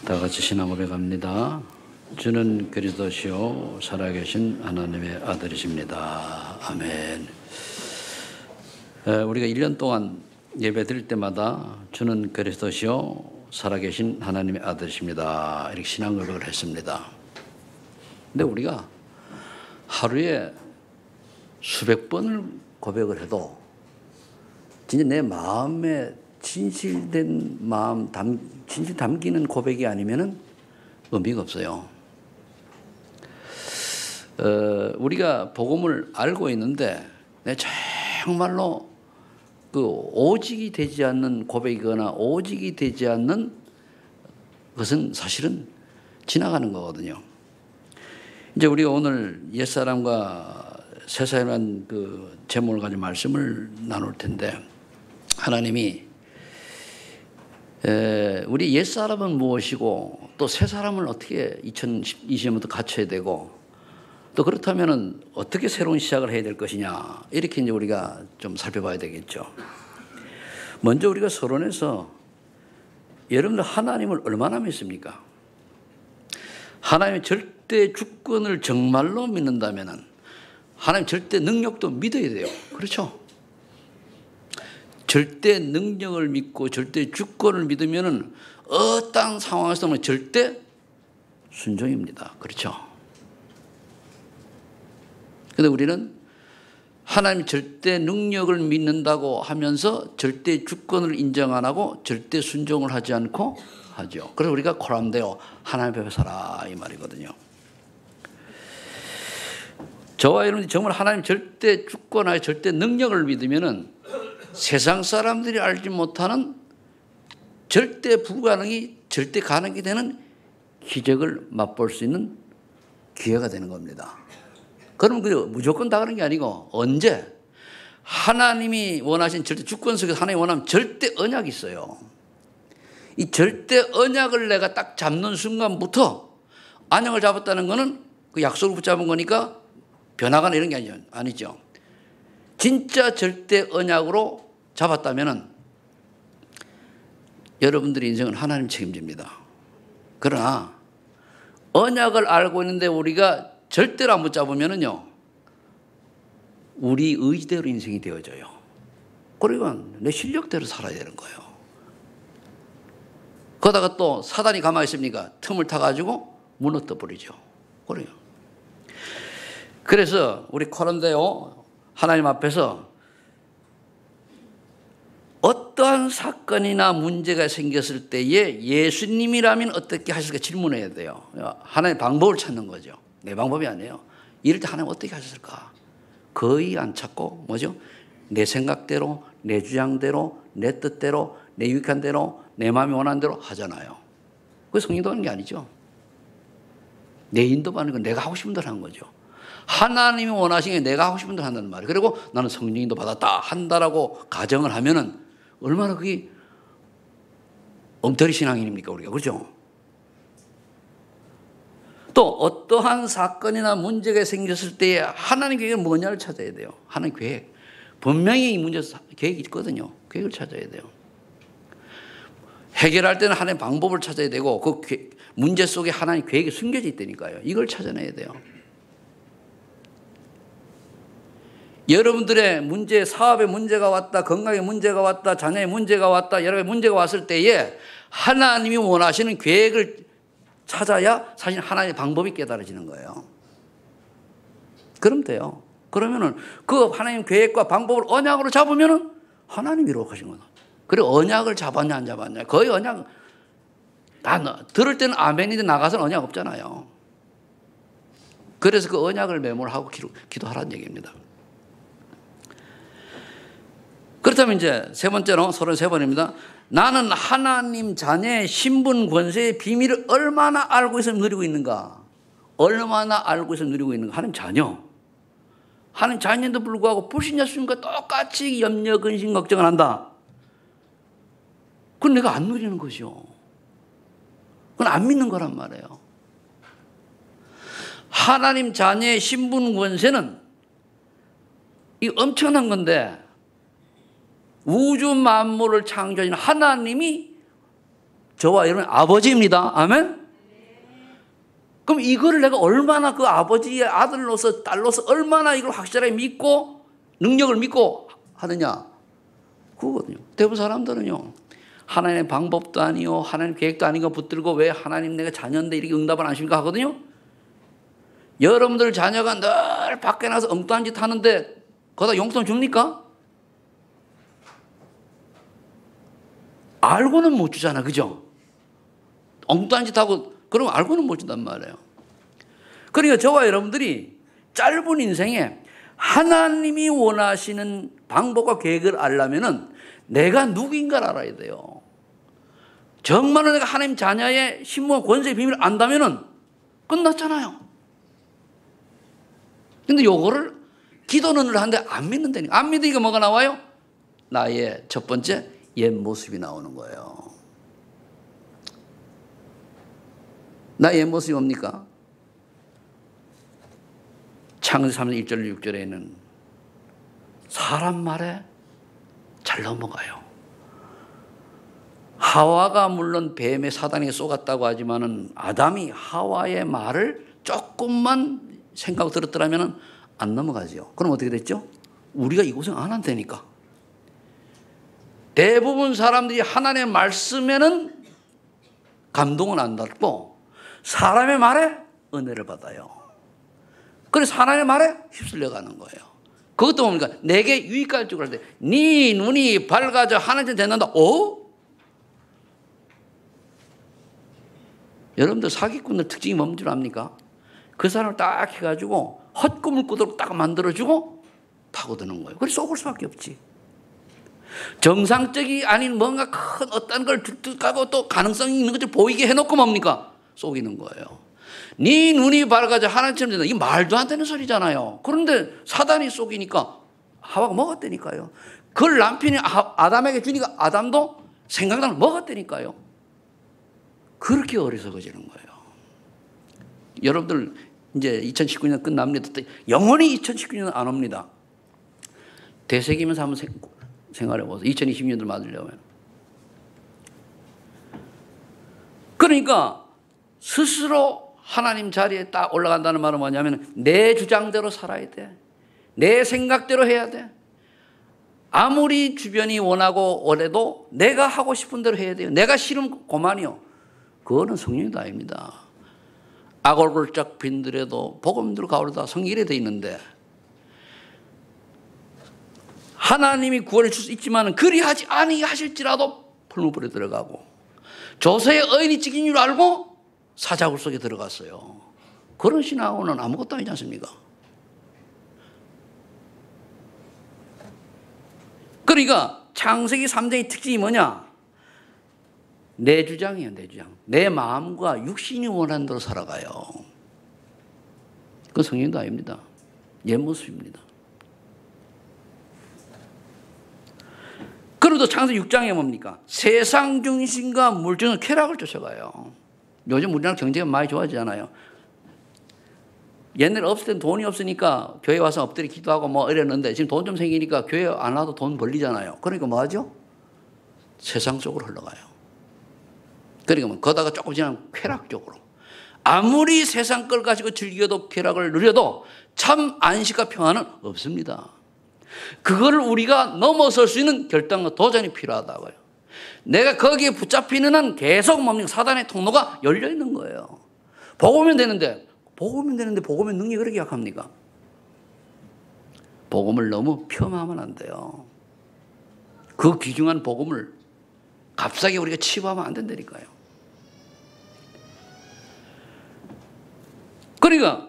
다 같이 신앙 고백합니다. 주는 그리스도시요 살아계신 하나님의 아들이십니다. 아멘. 우리가 1년 동안 예배 드릴 때마다 주는 그리스도시요 살아계신 하나님의 아들이십니다, 이렇게 신앙 고백을 했습니다. 근데 우리가 하루에 수백 번을 고백을 해도 진짜 내 마음에 진실된 마음, 진실 담기는 고백이 아니면은 의미가 없어요. 우리가 복음을 알고 있는데 정말로 그 오직이 되지 않는 고백이거나 오직이 되지 않는 것은 사실은 지나가는 거거든요. 이제 우리가 오늘 옛사람과 새사람이라는 그 제목을 가지고 말씀을 나눌 텐데, 하나님이 우리 옛사람은 무엇이고 또 새사람을 어떻게 2020년부터 갖춰야 되고, 또 그렇다면 어떻게 새로운 시작을 해야 될 것이냐, 이렇게 이제 우리가 좀 살펴봐야 되겠죠. 먼저 우리가 서론에서 여러분들 하나님을 얼마나 믿습니까? 하나님의 절대 주권을 정말로 믿는다면 하나님 절대 능력도 믿어야 돼요. 그렇죠? 절대 능력을 믿고 절대 주권을 믿으면 어떠한 상황에서는 절대 순종입니다. 그렇죠? 그런데 우리는 하나님 절대 능력을 믿는다고 하면서 절대 주권을 인정 안 하고 절대 순종을 하지 않고 하죠. 그래서 우리가 코람데오, 하나님 앞에 서라, 이 말이거든요. 저와 여러분이 정말 하나님 절대 주권하여 절대 능력을 믿으면은 세상 사람들이 알지 못하는 절대 불가능이 절대 가능이 되는 기적을 맛볼 수 있는 기회가 되는 겁니다. 그러면 그 무조건 다 그런 게 아니고, 언제 하나님이 원하신 절대 주권 속에서 하나님이 원하는 절대 언약이 있어요. 이 절대 언약을 내가 딱 잡는 순간부터, 언약을 잡았다는 거는 그 약속을 붙잡은 거니까 변화가나 이런 게 아니죠. 진짜 절대 언약으로 잡았다면 여러분들의 인생은 하나님 책임집니다. 그러나 언약을 알고 있는데 우리가 절대로 안 붙잡으면요, 우리 의지대로 인생이 되어져요. 그러니까 내 실력대로 살아야 되는 거예요. 그러다가 또 사단이 가만히 있습니까? 틈을 타가지고 무너뜨려 버리죠. 그래요. 그래서 우리 코람데오, 하나님 앞에서 어떠한 사건이나 문제가 생겼을 때에 예수님이라면 어떻게 하실까 질문해야 돼요. 하나님의 방법을 찾는 거죠. 내 방법이 아니에요. 이럴 때 하나님 어떻게 하셨을까? 거의 안 찾고 뭐죠? 내 생각대로, 내 주장대로, 내 뜻대로, 내 유익한 대로, 내 마음이 원하는 대로 하잖아요. 그게 성령도 하는 게 아니죠. 내 인도받는 건 내가 하고 싶은 대로 하는 거죠. 하나님이 원하시는 게 내가 하고 싶은 대로 한다는 말이에요. 그리고 나는 성령 인도 받았다 한다라고 가정을 하면은 얼마나 그게 엉터리 신앙인입니까, 우리가. 그렇죠? 또 어떠한 사건이나 문제가 생겼을 때 하나님 계획은 뭐냐를 찾아야 돼요. 하나님 계획. 분명히 이 문제 계획이 있거든요. 계획을 찾아야 돼요. 해결할 때는 하나님 방법을 찾아야 되고, 그 문제 속에 하나님 계획이 숨겨져 있다니까요. 이걸 찾아내야 돼요. 여러분들의 문제, 사업에 문제가 왔다, 건강에 문제가 왔다, 자녀에 문제가 왔다, 여러 가지 문제가 왔을 때에 하나님이 원하시는 계획을 찾아야 사실 하나님의 방법이 깨달아지는 거예요. 그럼 돼요. 그러면은 그 하나님 계획과 방법을 언약으로 잡으면은 하나님이 이루어가신 거다. 그리고 언약을 잡았냐 안 잡았냐, 거의 언약 들을 때는 아멘인데 나가서는 언약 없잖아요. 그래서 그 언약을 메모하고 기도하라는 얘기입니다. 그렇다면 이제 세 번째로 33번입니다. 나는 하나님 자녀의 신분 권세의 비밀을 얼마나 알고 있으면 누리고 있는가? 얼마나 알고 있으면 누리고 있는가? 하나님 자녀. 하나님 자녀인데도 불구하고 불신자 수준과 똑같이 염려, 근심, 걱정을 한다. 그건 내가 안 누리는 것이요. 그건 안 믿는 거란 말이에요. 하나님 자녀의 신분 권세는 이 엄청난 건데, 우주 만물을 창조하신 하나님이 저와 여러분 아버지입니다. 아멘? 그럼 이거를 내가 얼마나 그 아버지의 아들로서 딸로서 얼마나 이걸 확실하게 믿고 능력을 믿고 하느냐. 그거거든요. 대부분 사람들은요. 하나님의 방법도 아니요. 하나님 계획도 아닌 거 붙들고 왜 하나님 내가 자녀인데 이렇게 응답을 안 하십니까 하거든요. 여러분들 자녀가 늘 밖에 나서 엉뚱한 짓 하는데 거기다 용돈 줍니까? 알고는 못 주잖아. 그죠? 엉뚱한 짓 하고 그러면 알고는 못 준단 말이에요. 그러니까 저와 여러분들이 짧은 인생에 하나님이 원하시는 방법과 계획을 알려면은 내가 누구인가를 알아야 돼요. 정말로 내가 하나님 자녀의 신분과 권세의 비밀을 안다면은 끝났잖아요. 근데 요거를 기도는 하는데 안 믿는다니까. 안 믿으니까 뭐가 나와요? 나의 첫 번째 옛 모습이 나오는 거예요. 나의 옛 모습이 뭡니까? 창세기 3장 1절 6절에는 사람 말에 잘 넘어가요. 하와가 물론 뱀의 사단에게 쏘갔다고 하지만은 아담이 하와의 말을 조금만 생각 들었더라면 안 넘어가죠. 그럼 어떻게 됐죠? 우리가 이 고생 안 한다니까. 대부분 사람들이 하나님의 말씀에는 감동은 안 받고 사람의 말에 은혜를 받아요. 그래서 하나님의 말에 휩쓸려가는 거예요. 그것도 뭡니까? 내게 유익할 줄 알때 네 눈이 밝아져 하나님 된다. 여러분들 사기꾼들 특징이 뭔 줄 압니까? 그 사람을 딱 해가지고 헛꿈을 꾸도록 딱 만들어주고 파고드는 거예요. 그래서 속을 수밖에 없지. 정상적이 아닌 뭔가 큰 어떤 걸 득득하고 또 가능성이 있는 것을 보이게 해놓고 뭡니까? 속이는 거예요. 네 눈이 밝아져 하나님처럼 된다. 이 말도 안 되는 소리잖아요. 그런데 사단이 속이니까 하와가 먹었다니까요. 그걸 남편이 아담에게 주니까 아담도 생각나면 먹었다니까요. 그렇게 어리석어지는 거예요. 여러분들 이제 2019년 끝납니다. 영원히 2019년 안 옵니다. 대세기면서 한번 생각해 보세요. 2020년을 맞으려면. 그러니까 스스로 하나님 자리에 딱 올라간다는 말은 뭐냐면 내 주장대로 살아야 돼. 내 생각대로 해야 돼. 아무리 주변이 원하고 원해도 내가 하고 싶은 대로 해야 돼요. 내가 싫으면 그만이요. 그거는 성령도 아닙니다. 악얼굴짝 빈들에도 복음대로 가오르다 성경에 되어 있는데 하나님이 구원해 줄 수 있지만 그리하지 아니하실지라도 풀무불에 들어가고 조세의 의인이 찍힌 줄 알고 사자굴 속에 들어갔어요. 그런 신하고는 아무것도 아니지 않습니까? 그러니까 창세기 3장의 특징이 뭐냐? 내 주장이에요. 내 주장. 내 마음과 육신이 원하는 대로 살아가요. 그건 성령도 아닙니다. 옛 모습입니다. 그래도 창세기 6장에 뭡니까? 세상 중심과 물질은 쾌락을 쫓아가요. 요즘 우리나라 경제가 많이 좋아지잖아요. 옛날에 없을 땐 돈이 없으니까 교회 와서 엎드려 기도하고 뭐 이랬는데 지금 돈 좀 생기니까 교회 안 와도 돈 벌리잖아요. 그러니까 뭐 하죠? 세상 쪽으로 흘러가요. 그러니까 뭐 거다가 조금 지나면 쾌락 쪽으로. 아무리 세상 걸 가지고 즐겨도 쾌락을 누려도 참 안식과 평안은 없습니다. 그걸 우리가 넘어설 수 있는 결단과 도전이 필요하다고요. 내가 거기에 붙잡히는 한 계속 뭡니까? 사단의 통로가 열려 있는 거예요. 복음이면 되는데 복음의 능력이 그렇게 약합니까? 복음을 너무 폄하하면 안 돼요. 그 귀중한 복음을 값싸게 우리가 치부하면 안 된다니까요. 그러니까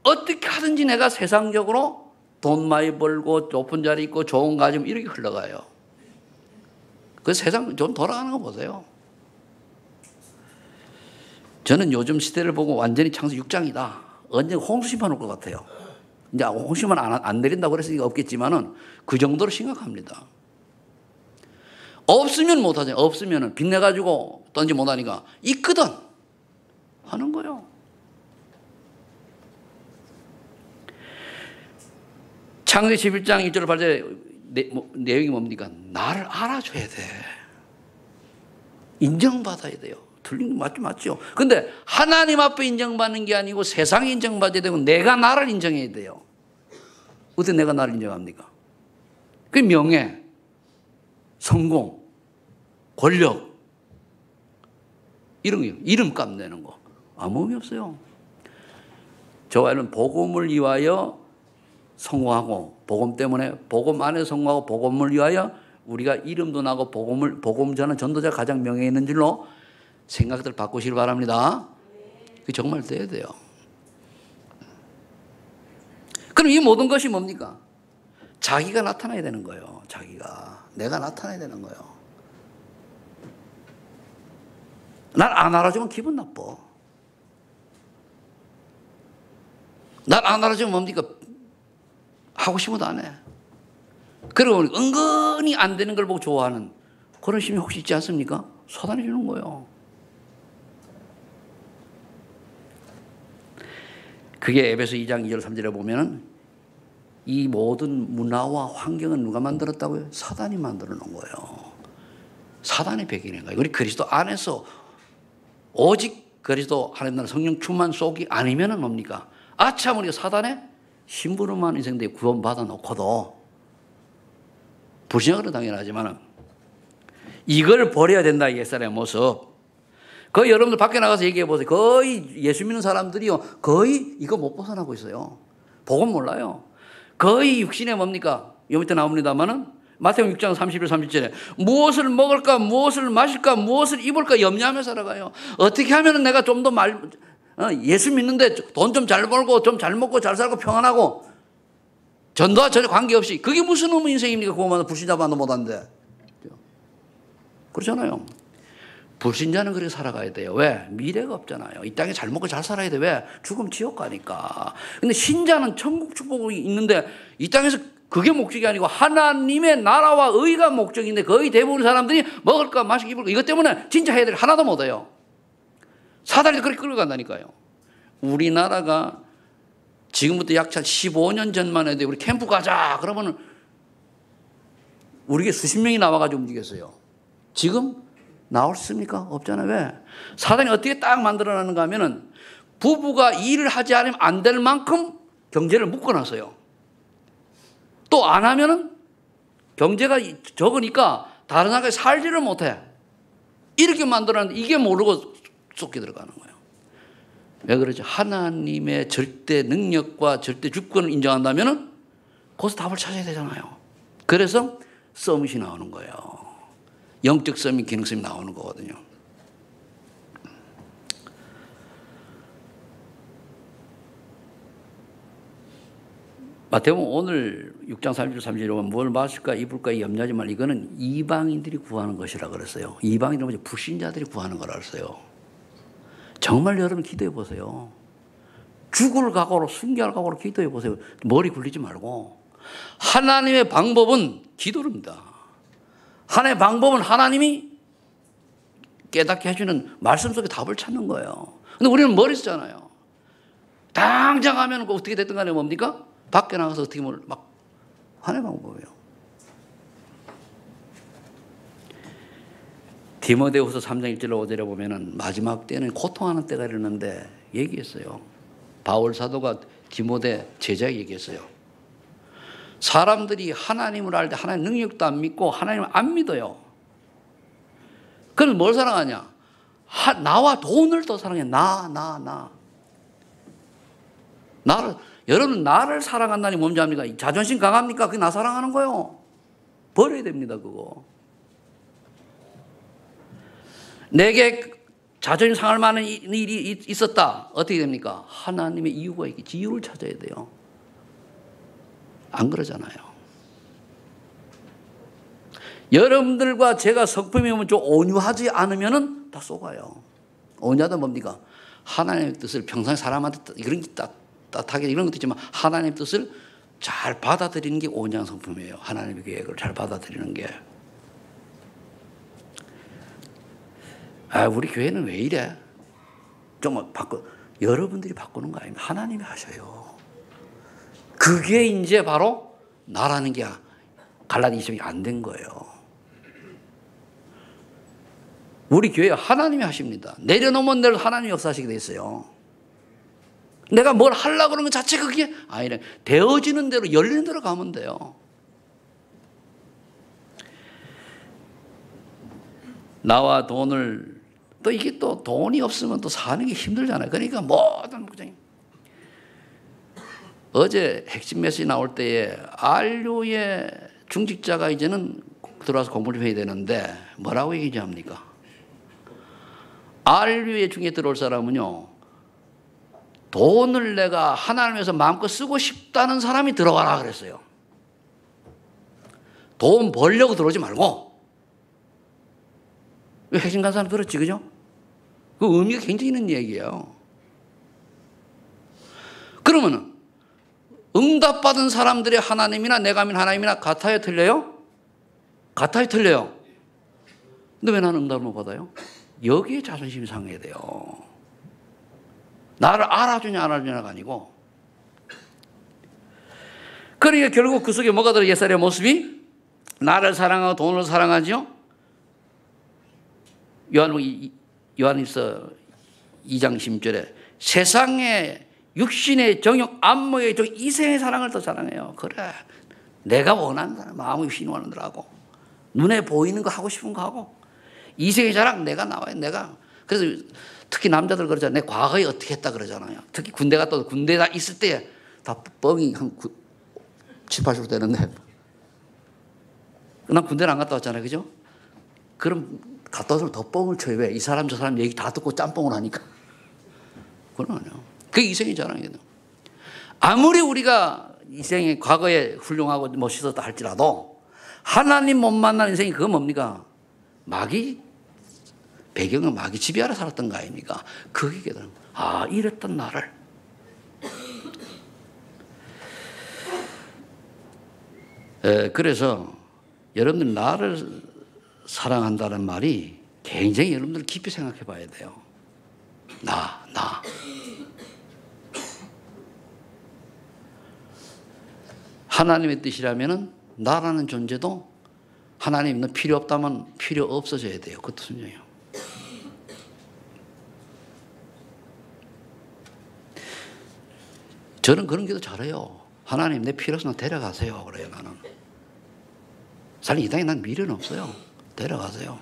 어떻게 하든지 내가 세상적으로 돈 많이 벌고 높은 자리 있고 좋은 가정 이렇게 흘러가요. 그 세상 좀 돌아가는 거 보세요. 저는 요즘 시대를 보고 완전히 창세기 6장이다. 언젠가 홍수심판 올 것 같아요. 이제 홍수심판 안 내린다고 그랬으니까 없겠지만은 그 정도로 심각합니다. 없으면 못하죠. 없으면 빚내가지고 던지 못하니까 있거든 하는 거예요. 창세기 11장 1절 8절에 내용이 뭡니까? 나를 알아줘야 돼. 인정받아야 돼요. 틀린 거 맞죠? 근데 하나님 앞에 인정받는 게 아니고 세상에 인정받아야 되고 내가 나를 인정해야 돼요. 어떻게 내가 나를 인정합니까? 그 명예, 성공, 권력 이런 거, 이름값 내는 거 아무 의미 없어요. 저와는 복음을 위하여 성공하고 복음 때문에 복음 안에 성공하고 복음을 위하여 우리가 이름도 나고 복음 전하는 전도자 가장 명예 있는 줄로 생각들 바꾸시길 바랍니다. 그게 정말 돼야 돼요. 그럼 이 모든 것이 뭡니까? 자기가 나타나야 되는 거예요. 내가 나타나야 되는 거예요. 날 안 알아주면 기분 나빠. 날 안 알아주면 뭡니까? 하고 싶어도 안 해. 그리고 은근히 안 되는 걸 보고 좋아하는 그런 심리 혹시 있지 않습니까? 사단이 주는 거예요. 그게 에베소 2장 2절 3절에 보면은 이 모든 문화와 환경은 누가 만들었다고요? 사단이 만들어 놓은 거예요. 사단의 배경인 거예요. 우리 그리스도 안에서 오직 그리스도 하나님 나라 성령 충만 속이 아니면은 뭡니까? 아참 우리가 사단의 심부름만 인생대에 구원받아 놓고도 불신하기는 당연하지만 이걸 버려야 된다. 옛사람의 모습. 거의 여러분들 밖에 나가서 얘기해 보세요. 거의 예수 믿는 사람들이요. 거의 이거 못 벗어나고 있어요. 복음 몰라요. 거의 육신에 뭡니까? 요 밑에 나옵니다만은 마태복음 6장 31, 30절에 무엇을 먹을까, 무엇을 마실까, 무엇을 입을까 염려하며 살아가요. 어떻게 하면 내가 좀 더 예수 믿는데 돈 좀 잘 벌고 좀 잘 먹고 잘 살고 평안하고 전도와 전혀 관계없이 그게 무슨 놈의 인생입니까? 그거만 불신자만도 못한데. 그렇잖아요. 불신자는 그렇게 살아가야 돼요. 왜? 미래가 없잖아요. 이 땅에 잘 먹고 잘 살아야 돼. 왜? 죽으면 지옥 가니까. 근데 신자는 천국 축복이 있는데 이 땅에서 그게 목적이 아니고 하나님의 나라와 의가 목적인데 거의 대부분 사람들이 먹을까 마실까 입을까 이것 때문에 진짜 해야 될 게 하나도 못해요. 사단이 그렇게 끌어간다니까요. 우리나라가 지금부터 약 15년 전만 해도 우리 캠프 가자 그러면 우리가 수십 명이 나와가지고 움직였어요. 지금 나올 수 있습니까? 없잖아요. 왜? 사단이 어떻게 딱 만들어놨는가 하면은 부부가 일을 하지 않으면 안 될 만큼 경제를 묶어놨어요. 또 안 하면은 경제가 적으니까 다른 나라에 살지를 못해. 이렇게 만들어놨는데 이게 모르고 쏟게 들어가는 거예요. 왜 그러죠? 하나님의 절대 능력과 절대 주권을 인정한다면은 거기서 답을 찾아야 되잖아요. 그래서 서밋이 나오는 거예요. 영적 서밋, 기능 서밋 나오는 거거든요. 마태복음 오늘 6장 30절 3절에 보면 뭘 마실까 입을까 염려하지 말라. 이거는 이방인들이 구하는 것이라 그랬어요. 이방인들은 불신자들이 구하는 거라 그랬어요. 정말 여러분 기도해 보세요. 죽을 각오로 순교할 각오로 기도해 보세요. 머리 굴리지 말고. 하나님의 방법은 기도입니다. 하나님의 방법은 하나님이 깨닫게 해주는 말씀 속에 답을 찾는 거예요. 근데 우리는 머리 쓰잖아요. 당장 하면 어떻게 됐든 간에 뭡니까? 밖에 나가서 어떻게 막 하나님의 방법이에요. 디모데후서 3장 1절 5절에 보면은 마지막 때는 고통하는 때가 이르는데 얘기했어요. 바울 사도가 디모데 제자에게 얘기했어요. 사람들이 하나님을 알 때 하나님 능력도 안 믿고 하나님을 안 믿어요. 그럼 뭘 사랑하냐? 나와 돈을 더 사랑해. 나를, 여러분 나를 사랑한다니 뭔지 압니까? 자존심 강합니까? 그게 나 사랑하는 거예요. 버려야 됩니다, 그거. 내게 자존심 상할 만한 일이 있었다. 어떻게 됩니까? 하나님의 이유가 있기, 이유를 찾아야 돼요. 안 그러잖아요. 여러분들과 제가 성품이면 좀 온유하지 않으면 다 속아요. 온유하다 뭡니까? 하나님의 뜻을 평생 사람한테 이런 게 따뜻하게 이런 것도 있지만 하나님의 뜻을 잘 받아들이는 게 온유한 성품이에요. 하나님의 계획을 잘 받아들이는 게. 우리 교회는 왜 이래? 좀 여러분들이 바꾸는 거 아닙니까? 하나님이 하셔요. 그게 이제 바로 나라는 게 갈라디 20이 안 된 거예요. 우리 교회 하나님이 하십니다. 내려놓으면 대로 하나님이 역사하시게 돼 있어요. 내가 뭘 하려고 그러는 것 자체가 그게 아니래. 되어지는 대로 열리는 대로 가면 돼요. 나와 돈을 또 이게 또 돈이 없으면 또 사는 게 힘들잖아요. 그러니까 모든 목장님 어제 핵심 메시지 나올 때에 안류의 중직자가 이제는 들어와서 공부를 해야 되는데 뭐라고 얘기합니까? 안류의 중에 들어올 사람은요, 돈을 내가 하나님을 위해서 마음껏 쓰고 싶다는 사람이 들어가라 그랬어요. 돈 벌려고 들어오지 말고. 핵심 간사는 들었지, 그죠? 그 의미가 굉장히 있는 얘기예요. 그러면은 응답받은 사람들의 하나님이나 내가 믿는 하나님이나 같아요, 틀려요? 같아요, 틀려요? 근데 왜 나는 응답을 못 받아요? 여기에 자존심이 상해야 돼요. 나를 알아주냐 안 알아주냐가 아니고. 그러니까 결국 그 속에 뭐가 들어? 옛사람의 모습이 나를 사랑하고 돈을 사랑하죠. 요한일서 2장 10절에 세상의 육신의 정욕, 안목의 정욕, 이생의 사랑을 더 사랑해요. 그래, 내가 원하는 사람, 마음의 육신이 원하는 대로 하고 눈에 보이는 거 하고 싶은 거 하고 이생의 자랑 내가 나와요. 내가. 그래서 특히 남자들 그러잖아요. 내 과거에 어떻게 했다 그러잖아요. 특히 군대 갔다 와도 군대에 다 있을 때 다 뻥이 한 7, 80% 되는데 난 군대를 안 갔다 왔잖아요. 그죠? 그럼 갔다 와서 더 뻥을 쳐요. 왜? 이 사람 저 사람 얘기 다 듣고 짬뽕을 하니까. 그러네요. 그게 이생의 자랑이거든요. 아무리 우리가 이생의 과거에 훌륭하고 멋있었다 할지라도 하나님 못 만난 인생이 그건 뭡니까? 마귀 배경은 마귀 지배하러 살았던 거 아닙니까? 그게 깨달은 거예요. 아, 이랬던 나를. 그래서 여러분들 나를 사랑한다는 말이 굉장히 여러분들 깊이 생각해 봐야 돼요. 나. 하나님의 뜻이라면은 나라는 존재도 하나님은 필요 없다면 필요 없어져야 돼요. 그것도 순종이에요. 저는 그런 기도 잘해요. 하나님 내 필요 없으면 데려가세요. 그래요 나는. 사실 이 땅에 난 미련은 없어요. 데려가세요.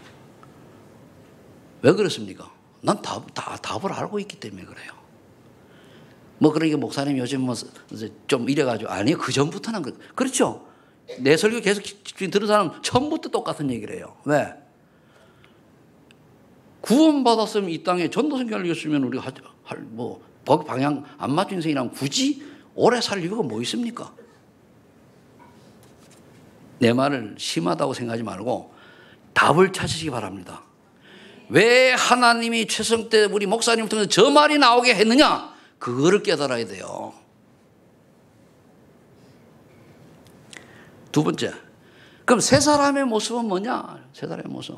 왜 그렇습니까? 난 답을 알고 있기 때문에 그래요. 뭐 그러니까 목사님 요즘 뭐 좀 이래가지고 아니요 그 전부터는 그렇죠. 내 설교 계속 들은 사람 처음부터 똑같은 얘기를 해요. 왜? 구원받았으면 이 땅에 전도성 열렸으면 우리가 뭐 거기 방향 안 맞춘 인생이라면 굳이 오래 살 이유가 뭐 있습니까? 내 말을 심하다고 생각하지 말고 답을 찾으시기 바랍니다. 왜 하나님이 최성 때 우리 목사님을 통해서 저 말이 나오게 했느냐? 그거를 깨달아야 돼요. 두 번째, 그럼 세 사람의 모습은 뭐냐? 세 사람의 모습.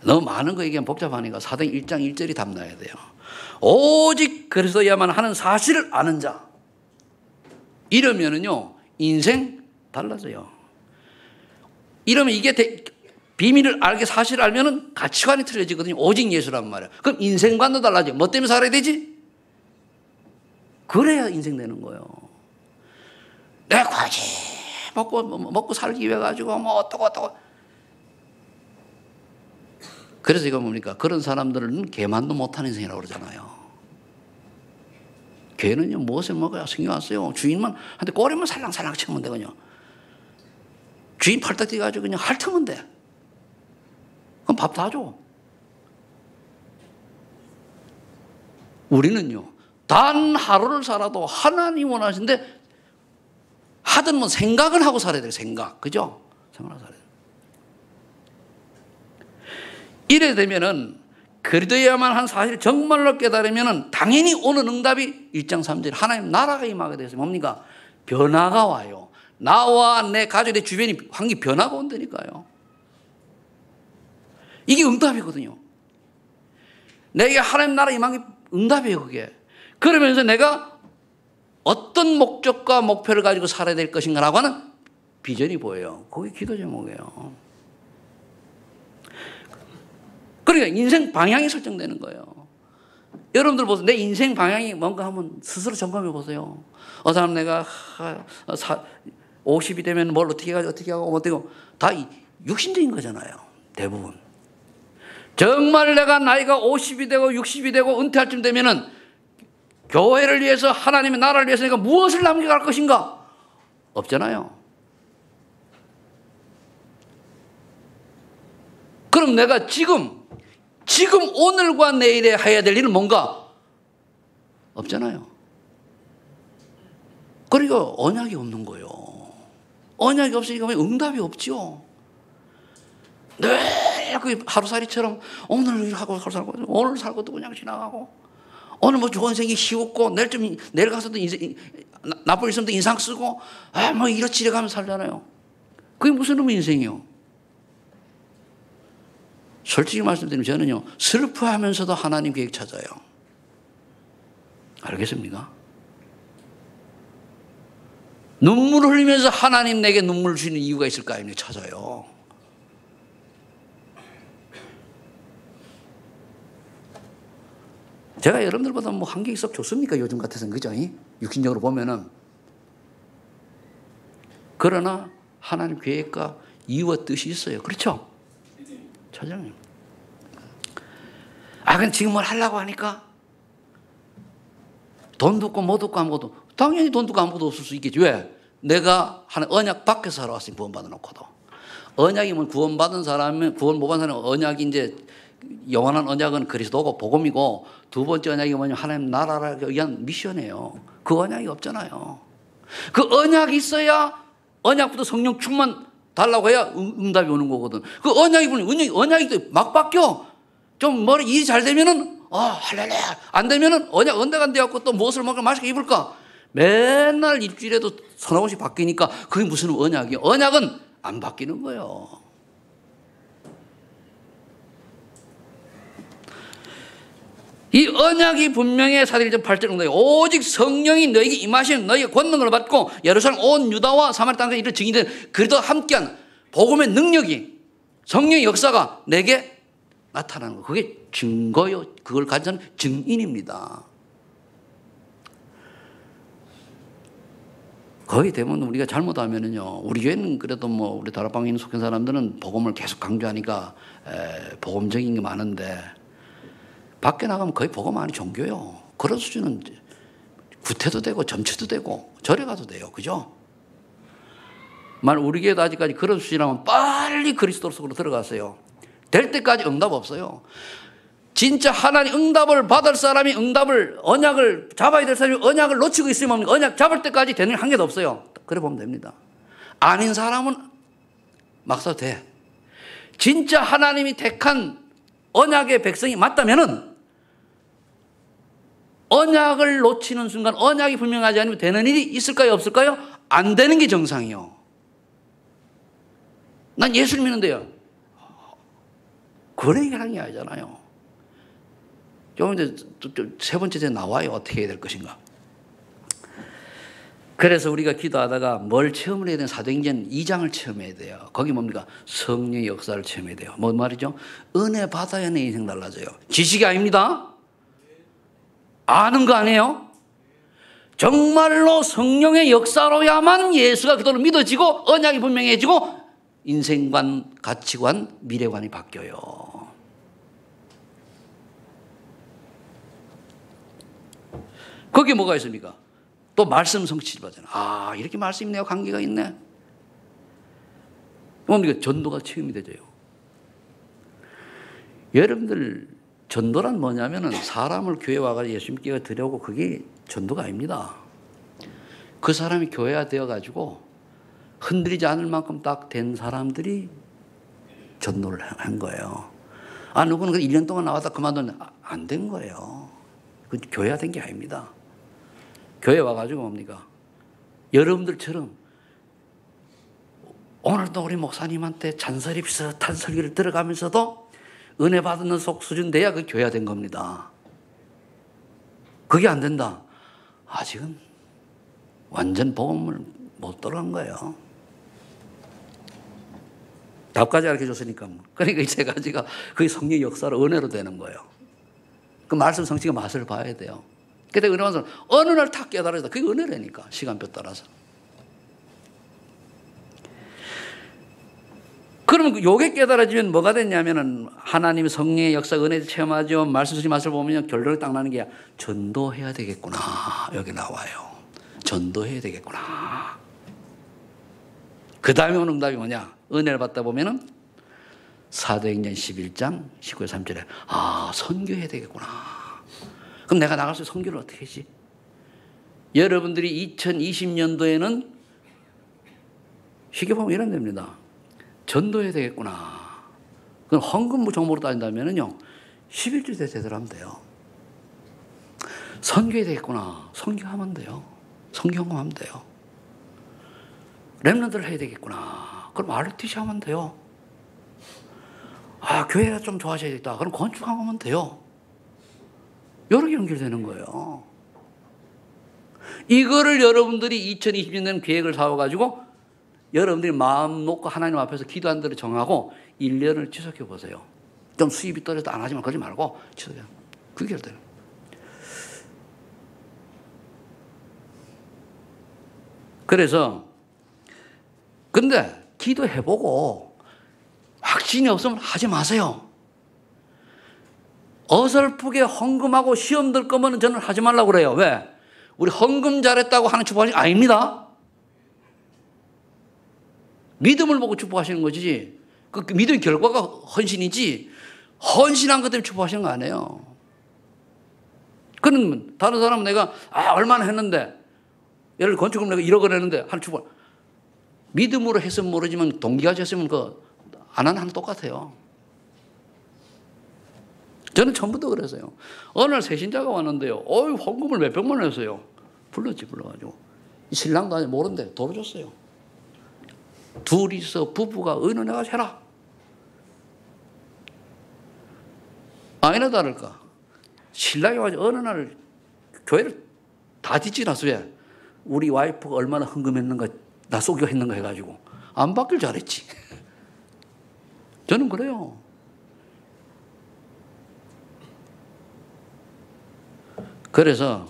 너무 많은 거 얘기하면 복잡하니까 사도행 1장 1절이 답 나야 돼요. 오직 그리스도야만 하는 사실을 아는 자. 이러면은요 인생 달라져요. 이러면 이게 비밀을 알게 사실을 알면은 가치관이 틀려지거든요. 오직 예수란 말이에요. 그럼 인생관도 달라져. 뭐 때문에 살아야 되지? 그래야 인생 되는 거예요. 내가 굳이 먹고 살기 위해 가지고 뭐 어떠고 그래서 이거 뭡니까? 그런 사람들은 개만도 못하는 인생이라고 그러잖아요. 개는요 무엇을 먹어야 신경 안 써요. 주인만 한테 꼬리만 살랑살랑 치면 되거든요. 주인 팔딱 뛰어가지고 그냥 핥으면 돼. 그럼 밥 다 줘. 우리는요 단 하루를 살아도 하나님 원하시는데 하든 뭐 생각을 하고 살아야 돼요. 생각. 그죠? 생각을 하고 살아야 돼요. 이래 되면은 그리도야만 한 사실을 정말로 깨달으면은 당연히 오는 응답이 1장 3절 하나님 나라가 임하게 돼서 뭡니까? 변화가 와요. 나와 내 가족, 내 주변이 환경이 변화가 온다니까요. 이게 응답이거든요. 내게 하나님 나라 임한 게 응답이에요, 그게. 그러면서 내가 어떤 목적과 목표를 가지고 살아야 될 것인가라고 하는 비전이 보여요. 그게 기도 제목이에요. 그러니까 인생 방향이 설정되는 거예요. 여러분들 보세요. 내 인생 방향이 뭔가 하면 스스로 점검해 보세요. 사람 내가 50이 되면 뭘 어떻게 하고 다 육신적인 거잖아요. 대부분. 정말 내가 나이가 50이 되고 60이 되고 은퇴할 쯤 되면은 교회를 위해서 하나님의 나라를 위해서 내가 무엇을 남겨갈 것인가? 없잖아요. 그럼 내가 지금 오늘과 내일에 해야 될 일은 뭔가? 없잖아요. 그러니까 언약이 없는 거예요. 언약이 없으니까 응답이 없죠. 늘 하루살이처럼 오늘 하고 오늘 살 것도 그냥 지나가고 오늘 뭐 좋은 생기 쉬웠고 내일 가서도 나쁜 일 있으면 인상 쓰고 뭐 이렇지 가면서 살잖아요. 그게 무슨 놈의 인생이요? 솔직히 말씀드리면 저는요 슬퍼하면서도 하나님 계획 찾아요. 알겠습니까? 눈물을 흘리면서 하나님 내게 눈물을 주시는 이유가 있을까 찾아요. 제가 여러분들보다 뭐 한계가 썩 좋습니까? 요즘 같아서는 그죠? 육신적으로 보면은. 그러나 하나님 계획과 이유와 뜻이 있어요. 그렇죠? 차장님. 근데 지금 뭘 하려고 하니까 돈도 없고 못 없고 아무것도. 당연히 돈도 없고 아무것도 없을 수 있겠지. 왜? 내가 하는 언약 밖에서 살아왔으니 구원받아 놓고도. 언약이면 구원받은 사람은 구원 못 받은 사람은 언약이 이제 영원한 언약은 그리스도고 복음이고 두 번째 언약이 뭐냐면 하나님 나라를 위한 미션이에요. 그 언약이 없잖아요. 그 언약이 있어야 언약부터 성령 충만 달라고 해야 응답이 오는 거거든. 그 언약이 막 바뀌어. 좀 머리 일이 잘 되면은 할렐루야. 안 되면은 언약 안 돼갖고 또 무엇을 먹을까 맛있게 입을까. 맨날 일주일에도 서너 번씩 바뀌니까 그게 무슨 언약이야. 언약은 안 바뀌는 거예요. 이 언약이 분명히 사도행전 8절 응답이 오직 성령이 너에게 임하시면 너희가 권능을 받고 예루살렘 온 유다와 사마리아 땅에 이를 증인된 그리스도와 함께한 복음의 능력이 성령의 역사가 내게 나타나는 거. 그게 증거요. 그걸 가진 증인입니다. 거의 대부분 우리가 잘못하면은요. 우리 교회는 그래도 뭐 우리 다락방에 있는 속한 사람들은 복음을 계속 강조하니까 복음적인 게 많은데 밖에 나가면 거의 복음 아닌 종교요. 그런 수준은 구태도 되고 점치도 되고 절에 가도 돼요. 그죠? 만약 우리 교회도 아직까지 그런 수준이라면 빨리 그리스도 속으로 들어가세요. 될 때까지 응답 없어요. 진짜 하나님 응답을 받을 사람이 언약을 잡아야 될 사람이 언약을 놓치고 있으면 언약 잡을 때까지 되는 게 한 개도 없어요. 그래 보면 됩니다. 아닌 사람은 막 써도 돼. 진짜 하나님이 택한 언약의 백성이 맞다면은 언약을 놓치는 순간 언약이 분명하지 않으면 되는 일이 있을까요? 없을까요? 안 되는 게 정상이요. 난 예수를 믿는데요. 그런 얘기를 하는 게 아니잖아요. 좀 이제 세 번째 제 나와요. 어떻게 해야 될 것인가. 그래서 우리가 기도하다가 뭘 체험을 해야 되는 사도행전 2장을 체험해야 돼요. 거기 뭡니까? 성령의 역사를 체험해야 돼요. 뭔 말이죠? 은혜 받아야 내 인생 달라져요. 지식이 아닙니다. 아는 거 아니에요? 정말로 성령의 역사로야만 예수가 그대로 믿어지고 언약이 분명해지고 인생관, 가치관, 미래관이 바뀌어요. 거기에 뭐가 있습니까? 또 말씀 성취를 받잖아요. 이렇게 말씀이 내가 관계가 있네. 뭡니까? 전도가 체험이 되죠. 여러분들 전도란 뭐냐면은 사람을 교회 와가지고 예수 믿게 드려오고 그게 전도가 아닙니다. 그 사람이 교회가 되어가지고 흔들리지 않을 만큼 딱 된 사람들이 전도를 한 거예요. 누구는 1년 동안 나왔다 그만두면 안 된 거예요. 그 교회가 된 게 아닙니다. 교회 와가지고 뭡니까? 여러분들처럼 오늘도 우리 목사님한테 잔소리 비슷한 설교를 들어가면서도 은혜 받는 속 수준 돼야 그 교회가 된 겁니다. 그게 안 된다. 아직은 완전 복음을 못 들어간 거예요. 답까지 가르쳐 줬으니까. 그러니까 이 세 가지가 그게 성령의 역사로 은혜로 되는 거예요. 그 말씀 성취가 맛을 봐야 돼요. 그때 은혜는 어느 날 탁 깨달아졌다. 그게 은혜라니까. 시간표 따라서. 그러면 요게 깨달아지면 뭐가 됐냐면은 하나님의 성령의 역사 은혜를 체험하죠. 말씀 성취 맛을 보면 결론이 딱 나는 게 전도해야 되겠구나. 여기 나와요. 전도해야 되겠구나. 그 다음에 오는 응답이 뭐냐? 은혜를 받다 보면은 사도행전 11장 19절 3절에 선교해야 되겠구나. 그럼 내가 나가서 선교를 어떻게 하지? 여러분들이 2020년도에는 쉽게 보면 이런 됩니다. 전도해야 되겠구나. 그럼 헌금 종목으로 따진다면요 11주 제대로 하면 돼요. 선교해야 되겠구나. 선교하면 돼요. 선교하면 돼요. 렘넌트를 해야 되겠구나. 그럼 RTC 하면 돼요. 교회가 좀 좋아져야겠다. 그럼 건축하면 돼요. 여러 개 연결되는 거예요. 이거를 여러분들이 2020년 계획을 세워가지고 여러분들이 마음 놓고 하나님 앞에서 기도한 대로 정하고 1년을 지속해 보세요. 좀 수입이 떨어져도 안 하지만 그러지 말고 지속해. 그게 돼요. 그래서 근데 기도해보고 확신이 없으면 하지 마세요. 어설프게 헌금하고 시험 들 거면 저는 하지 말라고 그래요. 왜? 우리 헌금 잘했다고 하는 축복하신 아닙니다. 믿음을 보고 축복하시는 거지. 그 믿음의 결과가 헌신이지 헌신한 것 때문에 축복하시는 거 아니에요. 그는 다른 사람은 내가 얼마나 했는데 예를 들어 건축금 내가 1억을 했는데 하는 축복 믿음으로 했으면 모르지만 동기가 졌으면 안 하는 똑같아요. 저는 처음부터 그랬어요. 어느 날 새신자가 왔는데요. 헌금을 몇백만 원 했어요. 불러가지고. 신랑도 아직 모르는데 도로 줬어요. 둘이서 부부가 의논해가지고 해라. 아니나 다를까. 신랑이 와가지고 어느 날 교회를 다 뒤지고 나서 왜? 우리 와이프가 얼마나 헌금했는가, 나 속여했는가 해가지고. 안 받길 잘했지. 저는 그래요. 그래서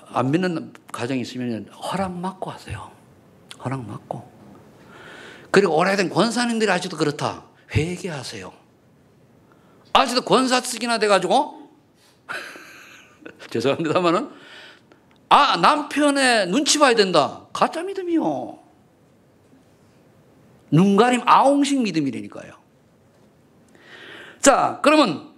안 믿는 가정이 있으면 허락 받고 하세요. 허락 받고. 그리고 오래된 권사님들이 아직도 그렇다. 회개하세요. 아직도 권사 쓰기나 돼가지고 죄송합니다만은 남편의 눈치 봐야 된다. 가짜 믿음이요. 눈가림 아웅식 믿음이라니까요. 자, 그러면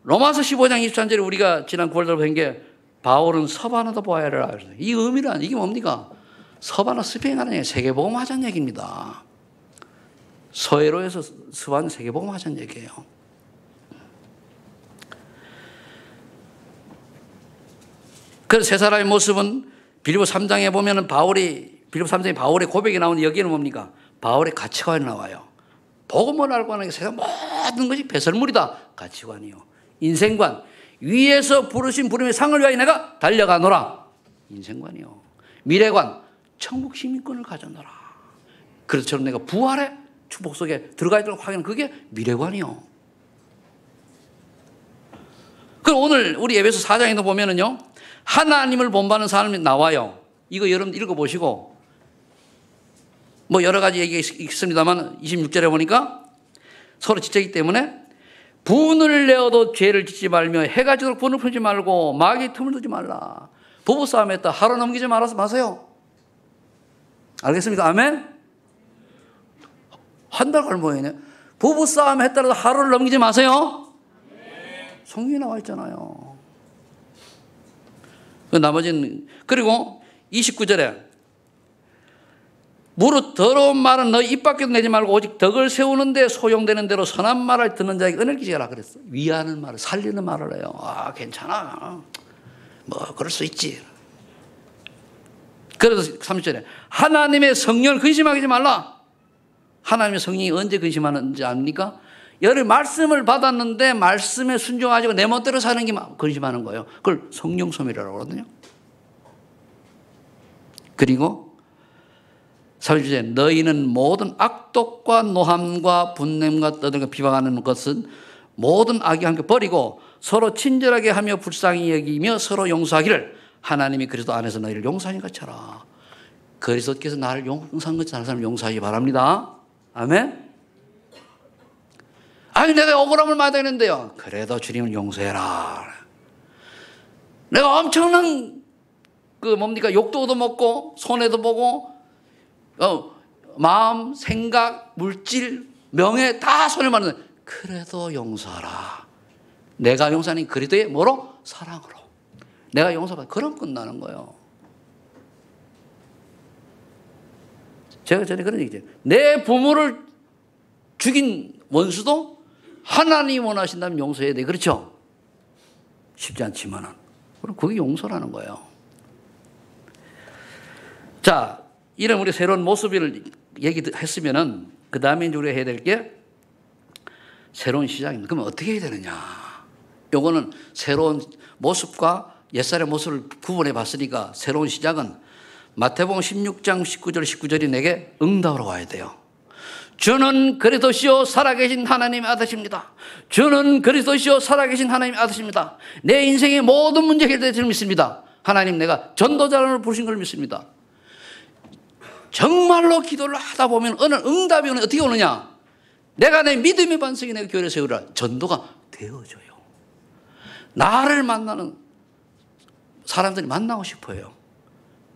로마서 15장 23절에 우리가 지난 9월달에 본 게 바울은 서바나도 보아야라. 이 의미란 이게 뭡니까? 서바나 스페인어는 얘기 세계복음 하자는 얘기입니다. 서해로에서 서바나 세계복음 하자는 얘기예요. 그래서 세 사람의 모습은 빌립보 3장에 보면은 빌립보 3장에 바울의 고백이 나오는데 여기는 뭡니까? 바울의 가치관이 나와요. 복음을 알고 하는 게 세상 모든 것이 배설물이다. 가치관이요. 인생관. 위에서 부르신 부름의 상을 위하여 내가 달려가노라. 인생관이요. 미래관. 천국 시민권을 가져노라. 그래서 내가 부활의 축복 속에 들어가 있도록 확인하는 그게 미래관이요. 그럼 오늘 우리 에베소 4장에도 보면은요. 하나님을 본받는 사람이 나와요. 이거 여러분 읽어보시고 뭐 여러 가지 얘기가 있습니다만 26절에 보니까 서로 지체이기 때문에 분을 내어도 죄를 짓지 말며 해가 지도록 분을 풀지 말고 마귀의 틈을 두지 말라. 부부싸움 했다. 하루 넘기지 마세요. 알겠습니까? 아멘? 한 달 걸모이네. 부부싸움 했더라도 하루를 넘기지 마세요. 성경에 나와 있잖아요. 나머지는 그리고 29절에 무릇 더러운 말은 너희 입 밖에도 내지 말고 오직 덕을 세우는데 소용되는 대로 선한 말을 듣는 자에게 은혜를 끼치라 그랬어. 위하는 말을 살리는 말을 해요. 괜찮아. 뭐 그럴 수 있지. 그래서 30절에 하나님의 성령을 근심하지 말라. 하나님의 성령이 언제 근심하는지 압니까? 여러 말씀을 받았는데 말씀에 순종하지 내 멋대로 사는 게 근심하는 거예요. 그걸 성령 소멸이라고 그러거든요. 그리고 3주제 너희는 모든 악독과 노함과 분냄과 떠들과 비방하는 것은 모든 악이 함께 버리고 서로 친절하게 하며 불쌍히 여기며 서로 용서하기를 하나님이 그리스도 안에서 너희를 용서하신 것처럼 그리스도께서 나를 용서한 것처럼 다른 사람을 용서하기 바랍니다. 아멘. 아니 내가 억울함을 받았는데요. 그래도 주님을 용서해라. 내가 엄청난 욕도 얻어먹고 손해도 보고 마음, 생각, 물질, 명예 다 손해를 받는데 그래도 용서하라. 내가 용서하는 그리스도의 뭐로? 사랑으로. 내가 용서받아. 그럼 끝나는 거예요. 제가 전에 그런 얘기죠. 내 부모를 죽인 원수도 하나님 원하신다면 용서해야 돼. 그렇죠? 쉽지 않지만은. 그럼 그게 용서라는 거예요. 자, 이런 우리 새로운 모습을 얘기했으면은 그 다음에 우리가 해야 될 게 새로운 시작입니다. 그러면 어떻게 해야 되느냐? 요거는 새로운 모습과 옛사람의 모습을 구분해 봤으니까 새로운 시작은 마태복음 16장 19절이 내게 응답으로 와야 돼요. 주는 그리스도시요 살아계신 하나님의 아들이십니다. 주는 그리스도시요 살아계신 하나님의 아들이십니다. 내 인생의 모든 문제 해결될 줄 믿습니다. 하나님 내가 전도자를 부르신 걸 믿습니다. 정말로 기도를 하다 보면 어느 응답이 오는 어떻게 오느냐? 내가 내 믿음의 반석이 내가 교회를 세우라. 전도가 되어져요. 나를 만나는 사람들이 만나고 싶어요.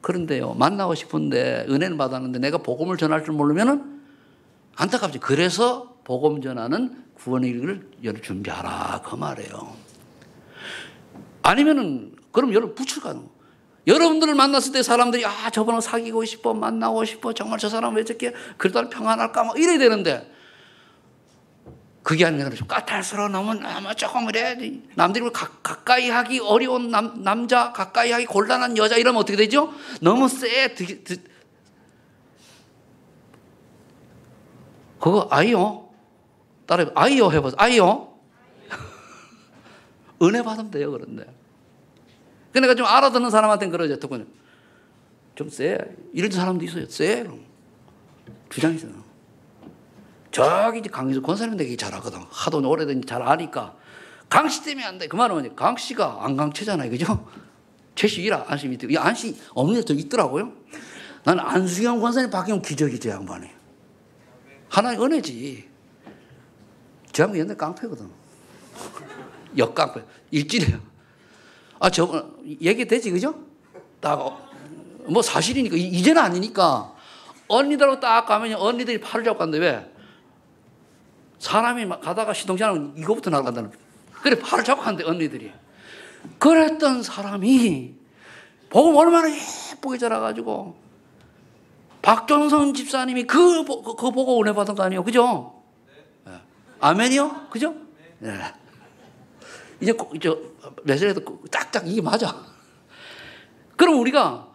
그런데요, 만나고 싶은데 은혜는 받았는데 내가 복음을 전할 줄 모르면은 안타깝죠. 그래서 복음 전하는 구원의 길을 준비하라 그 말이에요. 아니면은 그럼 여러분 부출 가능. 여러분들을 만났을 때 사람들이 저번에 사귀고 싶어 만나고 싶어 정말 저 사람 왜 저렇게 그러다 평안할까 막 이래야 되는데 그게 아니라 좀 까탈스러워 너무 조금 이래야지. 남들이 가까이 하기 어려운 남자 가까이 하기 곤란한 여자 이러면 어떻게 되죠? 너무 쎄. 그거 아이요. 따라 아이요 해보세요. 아이요. 은혜 받으면 돼요. 그런데. 그러니까 좀 알아듣는 사람한테는 그러죠. 특히 좀 쎄. 이런 사람도 있어요. 쎄. 주장이잖아. 저기 강희수 권사님 되게 잘하거든. 하도 오래된 잘 아니까. 강씨 때문에 안 돼. 그 말은 뭐지? 강씨가 안 강체잖아요. 그죠? 최씨 이라 안씨 밑에. 이 안씨 없는 데 있더라고요. 나는 안수경 권사님 바뀌면 기적이지 양반이. 하나의 은혜지. 저 양반 옛날 깡패거든. 역깡패. 일질이에요. 얘기되지, 그죠? 뭐 사실이니까. 이제는 아니니까. 언니들하고 딱 가면 언니들이 팔을 잡고 간대. 왜? 사람이 가다가 시동자는 이거부터 나간다는. 그래, 팔을 잡고 간대, 언니들이. 그랬던 사람이 복음 얼마나 예쁘게 자라가지고 박종선 집사님이 그 보고 은혜 받은 거 아니에요? 그죠? 네. 아멘이요? 그죠? 네. 이제 메시지도 짝짝 이게 맞아. 그럼 우리가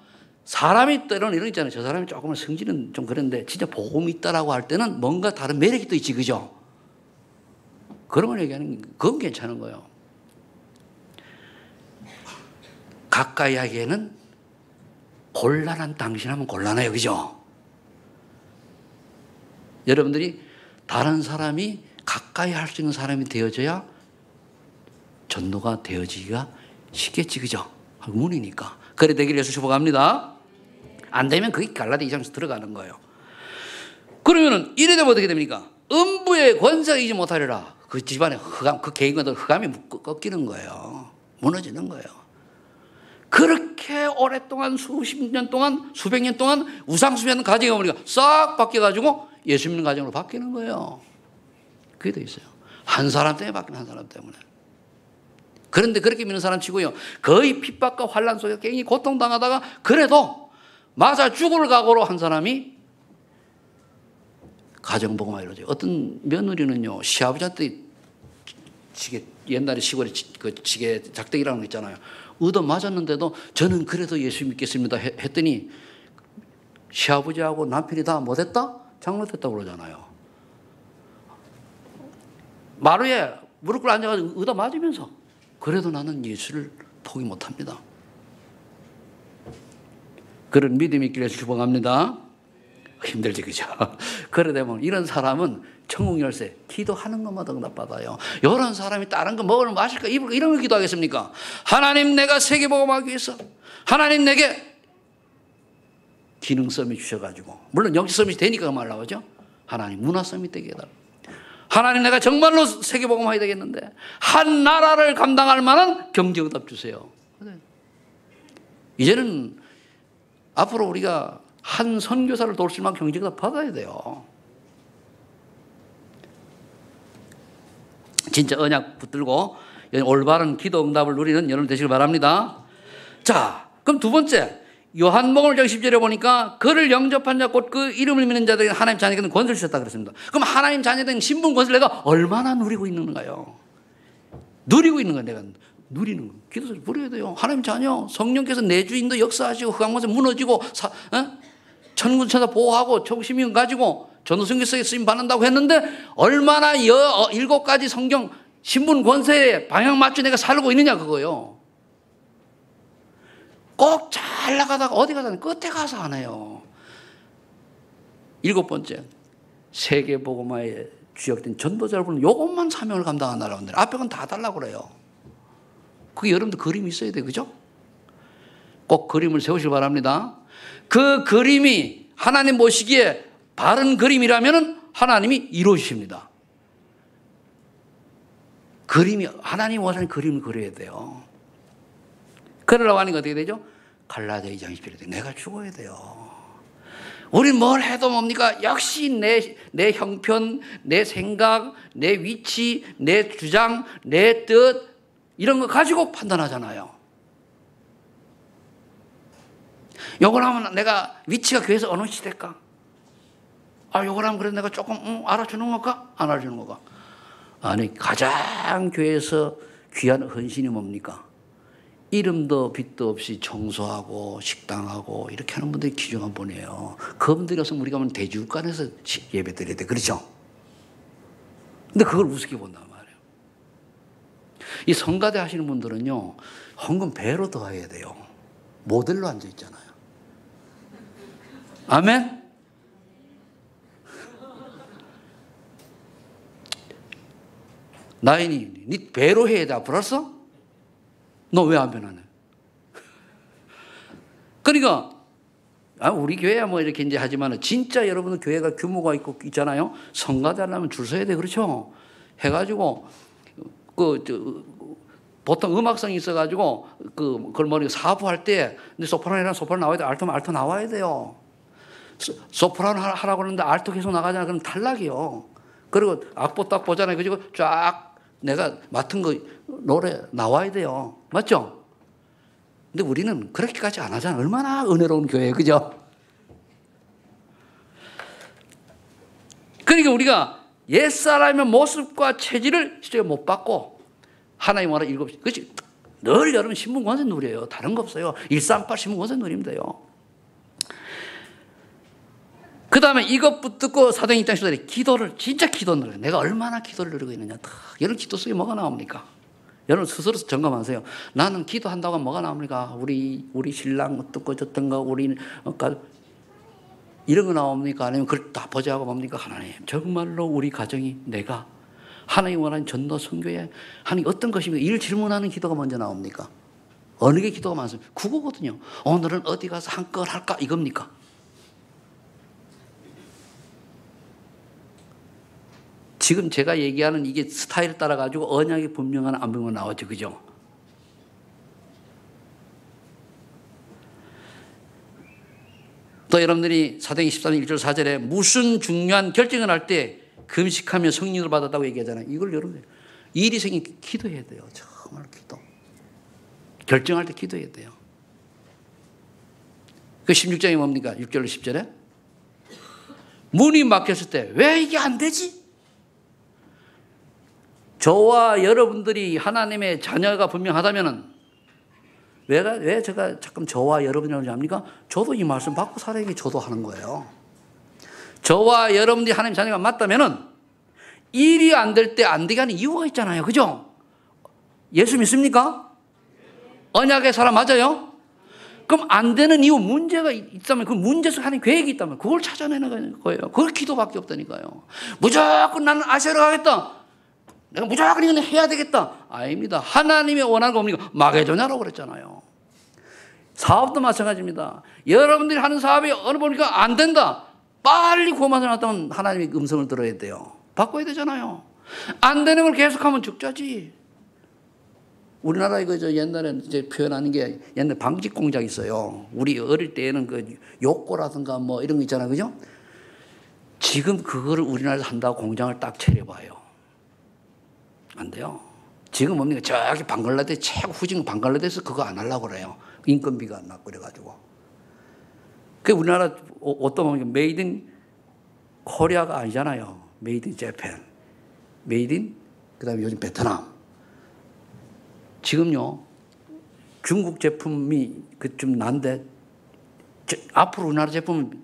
사람이 때로는 이런 거 있잖아요. 저 사람이 조금은 성질은 좀 그런데 진짜 복음이 있다라고 할 때는 뭔가 다른 매력이 또 있지, 그죠? 그런 걸 얘기하는 그건 괜찮은 거예요. 가까이 하기에는 곤란한 당신 하면 곤란해요, 그죠? 여러분들이 다른 사람이 가까이 할 수 있는 사람이 되어져야 전도가 되어지기가 쉽겠지, 그죠? 문이니까. 그래 되기를 예수 축복합니다. 안 되면 그게 갈라디 2장에서 들어가는 거예요. 그러면은 이래 되면 어떻게 됩니까? 음부의 권세가 이기지 못하리라. 그 집안의 흑암, 그 개인과도 흑암이 꺾이는 거예요. 무너지는 거예요. 그렇게 오랫동안 수십 년 동안 수백 년 동안 우상숭배하는 가정이 우리가 싹 바뀌어가지고 예수 믿는 가정으로 바뀌는 거예요. 그게 돼 있어요. 한 사람 때문에 바뀌는 한 사람 때문에. 그런데 그렇게 믿는 사람 치고요. 거의 핍박과 환난 속에서 굉장히 고통당하다가 그래도 맞아 죽을 각오로 한 사람이 가정복음화 이루어져요. 어떤 며느리는요. 시아버지한테 옛날에 시골에 지게 작대기라는 거 있잖아요. 얻어 맞았는데도 저는 그래도 예수 믿겠습니다 했더니 시아버지하고 남편이 다 못했다? 장로됐다고 그러잖아요. 마루에 무릎 꿇고 앉아가지고 얻어 맞으면서 그래도 나는 예수를 포기 못합니다. 그런 믿음이 있기를 축복합니다. 힘들지, 그죠? 그래 되면 이런 사람은 천국 열쇠, 기도하는 것마다 응답받아요. 이런 사람이 다른 거 먹을 마실까 입을 이런 걸 기도하겠습니까? 하나님, 내가 세계복음하기 위해서 하나님 내게 기능 서밋 주셔가지고, 물론 영적 서밋이 되니까 그 말 나오죠. 하나님 문화 서밋 되게 해달라. 하나님, 내가 정말로 세계복음하게 되겠는데 한 나라를 감당할 만한 경제응답 주세요. 이제는 앞으로 우리가 한 선교사를 도울 만한 경제응답 받아야 돼요. 진짜 언약 붙들고 올바른 기도 응답을 누리는 여러분 되시길 바랍니다. 자, 그럼 두 번째, 요한복음 10절에 보니까 그를 영접한 자 곧 그 이름을 믿는 자들에게 하나님 자녀에게 권세를 주셨다 그랬습니다. 그럼 하나님 자녀된 신분 권세를 내가 얼마나 누리고 있는가요? 누리고 있는 거야. 내가 누리는 거. 기도를 부려야 돼요. 하나님 자녀, 성령께서 내 주인도 역사하시고 흑암에서 무너지고 천군 천사 보호하고 초심이 가지고 전도성경서에 쓰임 받는다고 했는데 얼마나 7가지 성경 신분 권세에 방향 맞춰 내가 살고 있느냐 그거요. 꼭 잘 나가다가 어디 가서 끝에 가서 안 해요. 7번째, 세계복음화에 주역된 전도자를 부르는 요것만 사명을 감당한다라고 하는데 앞에 건 다 달라고 그래요. 그게 여러분들 그림이 있어야 돼요. 그죠? 꼭 그림을 세우시기 바랍니다. 그 그림이 하나님 보시기에 바른 그림이라면 하나님이 이루어주십니다. 그림이, 하나님 원하는 그림을 그려야 돼요. 그러려고 하는 게 어떻게 되죠? 갈라디아 2장 10절에 내가 죽어야 돼요. 우린 뭘 해도 뭡니까? 역시 내 형편, 내 생각, 내 위치, 내 주장, 내 뜻 이런 거 가지고 판단하잖아요. 요걸 하면 내가 위치가 교회에서 어느 시대일까? 요걸 하면 그래도 내가 조금 알아주는 건가? 안 알아주는 건가? 아니, 가장 교회에서 귀한 헌신이 뭡니까? 이름도 빛도 없이 청소하고 식당하고 이렇게 하는 분들이 귀중한 분이에요. 그분들이 없으면 우리가 하면 대주관에서 예배 드려야 돼. 그렇죠? 근데 그걸 우습게 본단 말이에요. 이 성가대 하시는 분들은요, 헌금 배로 더해야 돼요. 모델로 앉아 있잖아요. 아멘? 나인이, 니 배로 해야 돼. 앞으로 알았어? 너 왜 안 변하네? 그러니까, 우리 교회야 뭐 이렇게 이제 하지만 진짜 여러분은 교회가 규모가 있잖아요. 성가대 하려면 줄 서야 돼. 그렇죠? 해가지고, 보통 음악성이 있어가지고, 그걸 뭐 사부할 때, 근데 소프라노랑 소프라노 나와야 돼. 알토면 알토 나와야 돼요. 소프라노 하라고 하는데 알토 계속 나가잖아. 그럼 탈락이요. 그리고 악보 딱 보잖아요. 그리고 쫙 내가 맡은 거 노래 나와야 돼요. 맞죠? 근데 우리는 그렇게까지 안 하잖아. 얼마나 은혜로운 교회예요. 그죠? 그러니까 우리가 옛사람의 모습과 체질을 실제 못 받고 하나님 말을 7시. 그렇지? 늘 여러분 신분 권세 누려요. 다른 거 없어요. 138 신분 권세 누리면 돼요. 그 다음에 이것 붙들고 사도행 2장 10절에 기도를, 진짜 기도 누려요. 내가 얼마나 기도를 누리고 있느냐. 여러분 기도 속에 뭐가 나옵니까? 여러분 스스로 점검하세요. 나는 기도한다고 하면 뭐가 나옵니까? 우리 신랑 어떻고 저떤가, 우리 이런 거 나옵니까? 아니면 그걸 다 보자고 뭡니까? 하나님, 정말로 우리 가정이 내가 하나님 원하는 전도 선교에 하나님 어떤 것입니까? 이를 질문하는 기도가 먼저 나옵니까? 어느 게 기도가 많습니까? 그거거든요. 오늘은 어디 가서 한건 할까? 이겁니까? 지금 제가 얘기하는 이게 스타일을 따라가지고 언약이 분명한 안 분명한 나오죠. 그죠? 또 여러분들이 사도행 13장 1절 4절에 무슨 중요한 결정을 할 때 금식하며 성령을 받았다고 얘기하잖아요. 이걸 여러분 일이 생기면 기도해야 돼요. 정말 기도. 결정할 때 기도해야 돼요. 그 16장이 뭡니까? 6절로 10절에 문이 막혔을 때 왜 이게 안 되지? 저와 여러분들이 하나님의 자녀가 분명하다면 왜 제가 자꾸 저와 여러분이라고 합니까? 저도 이 말씀 받고 살아야지 저도 하는 거예요. 저와 여러분들이 하나님 자녀가 맞다면 일이 안 될 때 안 되게 하는 이유가 있잖아요. 그죠? 예수 믿습니까? 언약의 사람 맞아요? 그럼 안 되는 이유, 문제가 있다면 그 문제 속에 하나님 계획이 있다면 그걸 찾아내는 거예요. 그걸 기도밖에 없다니까요. 무조건 나는 아시아로 가겠다. 내가 무조건 이건 해야 되겠다. 아닙니다. 하나님이 원하는 거 뭡니까? 마게도냐라고 그랬잖아요. 사업도 마찬가지입니다. 여러분들이 하는 사업이 어느 보니까 안 된다. 빨리 고만을 놨다면 하나님의 음성을 들어야 돼요. 바꿔야 되잖아요. 안 되는 걸 계속하면 적자지. 우리나라 이거 옛날에 이제 표현하는 게 옛날 방직 공작 있어요. 우리 어릴 때에는 그 욕고라든가 뭐 이런 거 있잖아요. 그죠? 지금 그거를 우리나라에서 한다고 공장을 딱 차려봐요. 안 돼요. 지금 뭡니까? 저기 방글라데시, 최고 후진 방글라데시에서 그거 안 하려고 그래요. 인건비가 안 낮고 그래가지고. 그 우리나라 옷도 보면 메이드 인 코리아가 아니잖아요. 메이드 인 재팬. 메이드 인 그다음에 요즘 베트남. 지금요. 중국 제품이 그 좀 난데 앞으로 우리나라 제품은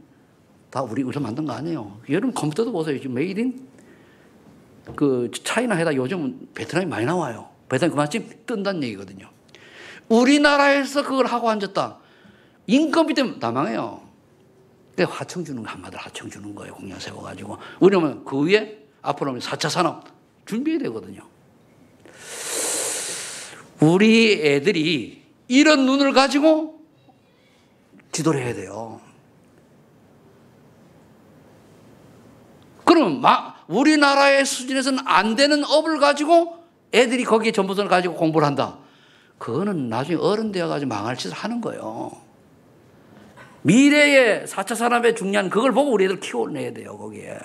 다 우리가 만든 거 아니에요. 여러분 컴퓨터도 보세요. 지금 메이드 인 그 차이나 해다 요즘 베트남이 많이 나와요. 베트남이 그만큼 뜬다는 얘기거든요. 우리나라에서 그걸 하고 앉았다. 인건비 때문에 다 망해요. 근데 하청 주는 거 한마디로 하청 주는 거예요. 공장 세워가지고. 우리는 그 위에 앞으로 4차 산업 준비해야 되거든요. 우리 애들이 이런 눈을 가지고 지도를 해야 돼요. 그럼 우리나라의 수준에서는 안 되는 업을 가지고 애들이 거기에 전부선을 가지고 공부를 한다. 그거는 나중에 어른 되어가지고 망할 짓을 하는 거예요. 미래의 4차 산업의 중요한 그걸 보고 우리 애들 키워내야 돼요. 거기에.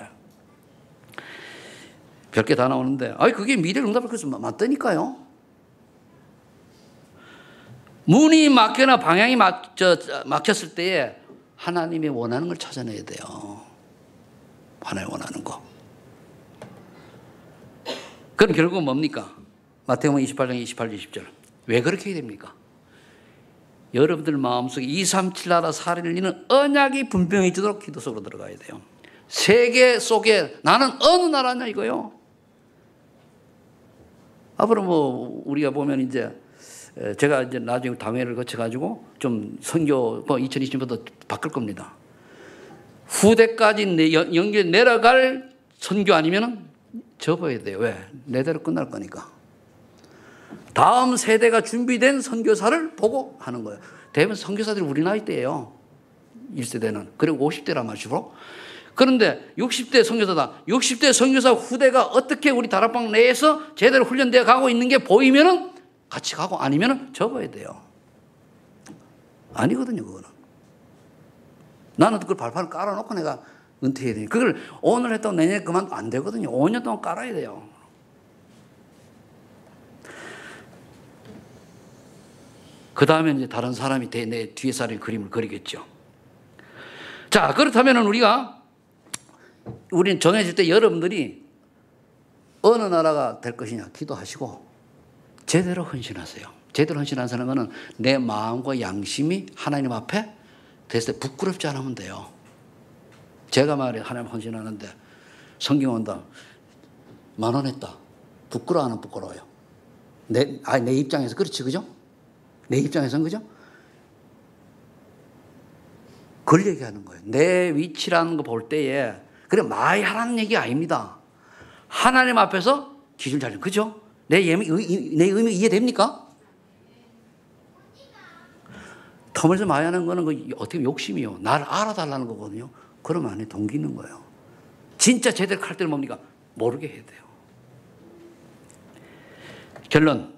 별게 다 나오는데 그게 미래를 응답할 것은 맞다니까요. 문이 막거나 방향이 막혔을 때에 하나님이 원하는 걸 찾아내야 돼요. 하나님 원하는 거. 그럼 결국은 뭡니까? 마태복음 28장 28절 20절. 왜 그렇게 해야 됩니까? 여러분들 마음속에 237 나라 살인을 이는 언약이 분명해지도록 기도 속으로 들어가야 돼요. 세계 속에 나는 어느 나라냐 이거요. 앞으로 뭐 우리가 보면 이제 제가 이제 나중에 당회를 거쳐가지고 좀 선교 2020년부터 바꿀 겁니다. 후대까지 연결 내려갈 선교 아니면은 접어야 돼요. 왜? 내대로 끝날 거니까. 다음 세대가 준비된 선교사를 보고 하는 거예요. 대부분 선교사들이 우리 나이 때예요. 1세대는. 그리고 50대란 말이죠. 그런데 60대 선교사다. 60대 선교사 후대가 어떻게 우리 다락방 내에서 제대로 훈련되어 가고 있는 게 보이면은 같이 가고 아니면은 접어야 돼요. 아니거든요, 그거는. 나는 그걸 발판을 깔아놓고 내가 은퇴해야 돼요. 그걸 오늘 했다고 내년에 그만 안 되거든요. 5년 동안 깔아야 돼요. 그 다음에 이제 다른 사람이 내 뒤에 사람이 그림을 그리겠죠. 자, 그렇다면 우리는 정해질 때 여러분들이 어느 나라가 될 것이냐 기도하시고 제대로 헌신하세요. 제대로 헌신하는 사람은 내 마음과 양심이 하나님 앞에 됐을 때 부끄럽지 않으면 돼요. 제가 말해 하나님 헌신하는데 성경 온다. 10,000원 했다. 부끄러워하는 부끄러워요. 내 입장에서 그렇지, 그죠? 내 입장에서는 그죠? 그걸 얘기하는 거예요. 내 위치라는 거 볼 때에 그래 많이 하라는 얘기 아닙니다. 하나님 앞에서 기준 잘 그죠? 내 의미 이해됩니까? 텀을 좀 많이 하는 거는 어떻게 욕심이요. 나를 알아달라는 거거든요. 그러면 안에 동기 있는 거예요. 진짜 제대로 할 때는 뭡니까? 모르게 해야 돼요. 결론.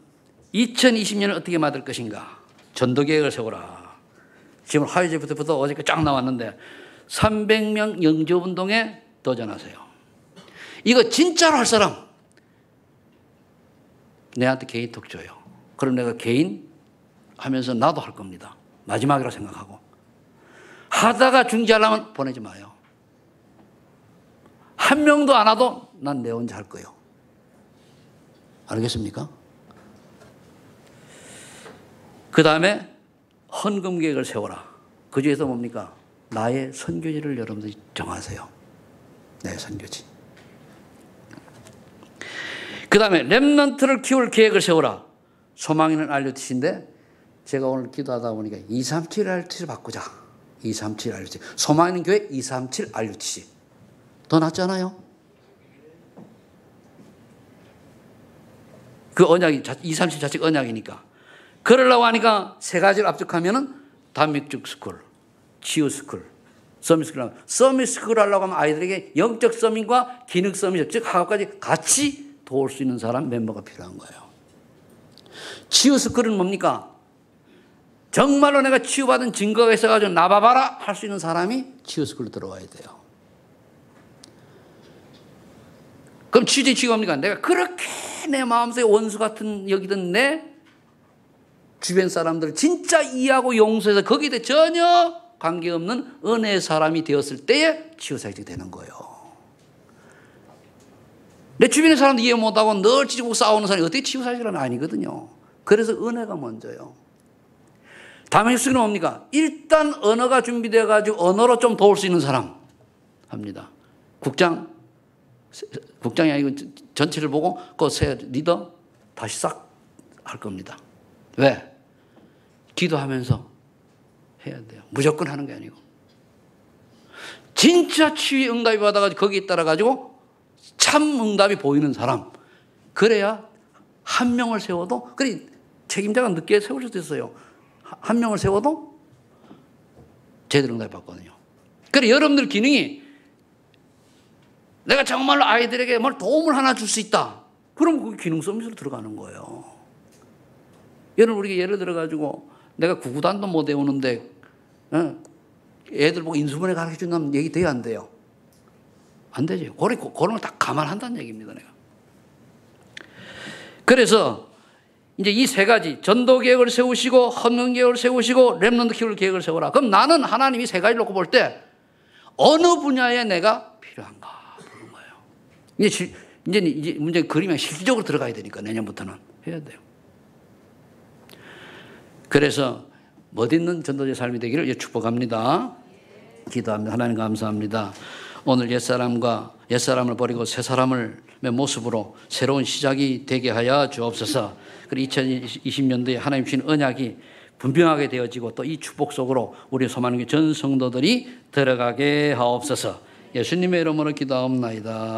2020년을 어떻게 맞을 것인가? 전도계획을 세워라. 지금 화요일부터 어저께 쫙 나왔는데 300명 영접운동에 도전하세요. 이거 진짜로 할 사람 내한테 개인톡 줘요. 그럼 내가 개인 하면서 나도 할 겁니다. 마지막이라고 생각하고. 하다가 중지하려면 보내지 마요. 한 명도 안 와도 난 내 혼자 할 거예요. 알겠습니까? 그 다음에 헌금 계획을 세워라. 그 중에서 뭡니까? 나의 선교지를 여러분들이 정하세요. 내 선교지. 그 다음에 렘넌트를 키울 계획을 세워라. 소망이는 알려주신데 제가 오늘 기도하다 보니까 237 RUTC를 바꾸자. 237 RUTC. 소망 있는 교회 237 RUTC. 더 낫잖아요. 그 언약이 237 자체가 언약이니까. 그러려고 하니까 세 가지를 압축하면은 다맥죽 스쿨, 치유 스쿨, 서밋 스쿨. 서밋 스쿨 하려고 하면 아이들에게 영적 서밋과 기능 서밋, 즉 학업까지 같이 도울 수 있는 사람 멤버가 필요한 거예요. 치유 스쿨은 뭡니까? 정말로 내가 치유받은 증거가 있어가지고 나봐봐라 할 수 있는 사람이 치유 스쿨로 들어와야 돼요. 그럼 치유제 치유가 뭡니까? 내가 그렇게 내 마음속에 원수 같은 여기던 내 주변 사람들을 진짜 이해하고 용서해서 거기에 대해 전혀 관계없는 은혜의 사람이 되었을 때에 치유사역이 되는 거예요. 내 주변의 사람도 이해 못하고 늘 찌르고 싸우는 사람이 어떻게 치유사역은 아니거든요. 그래서 은혜가 먼저요. 다음에 수는 뭡니까? 일단 언어가 준비되어가지고 언어로 좀 도울 수 있는 사람 합니다. 국장이 아니고 전체를 보고 그 새 리더 다시 싹 할 겁니다. 왜? 기도하면서 해야 돼요. 무조건 하는 게 아니고. 진짜 치유의 응답이 받아가지고 거기에 따라가지고 참 응답이 보이는 사람. 그래야 한 명을 세워도, 그래, 책임자가 늦게 세울 수도 있어요. 한 명을 세워도 제대로 응답이 받거든요. 그래, 여러분들 기능이 내가 정말로 아이들에게 뭘 도움을 하나 줄 수 있다. 그럼 그 기능 서밋으로 들어가는 거예요. 여러분, 우리가 예를 들어가지고 내가 구구단도 못 외우는데 애들 보고 인수분해 가르쳐 준다면 얘기 돼야 안 돼요? 안 되죠. 그런 걸 다 감안한다는 얘기입니다, 내가. 그래서 이제 이 세 가지, 전도 계획을 세우시고, 헌금 계획을 세우시고, 렘넌트 키울 계획을 세워라. 그럼 나는 하나님이 세 가지를 놓고 볼 때 어느 분야에 내가 필요한가 보는 거예요. 이제 문제 그림에 실질적으로 들어가야 되니까 내년부터는 해야 돼요. 그래서 멋있는 전도자의 삶이 되기를 축복합니다. 기도합니다. 하나님 감사합니다. 오늘 옛사람을 버리고 새사람의 모습으로 새로운 시작이 되게 하여 주옵소서. 그리고 2020년도에 하나님 주신 언약이 분명하게 되어지고 또 이 축복 속으로 우리 소망의 전 성도들이 들어가게 하옵소서. 예수님의 이름으로 기도하옵나이다.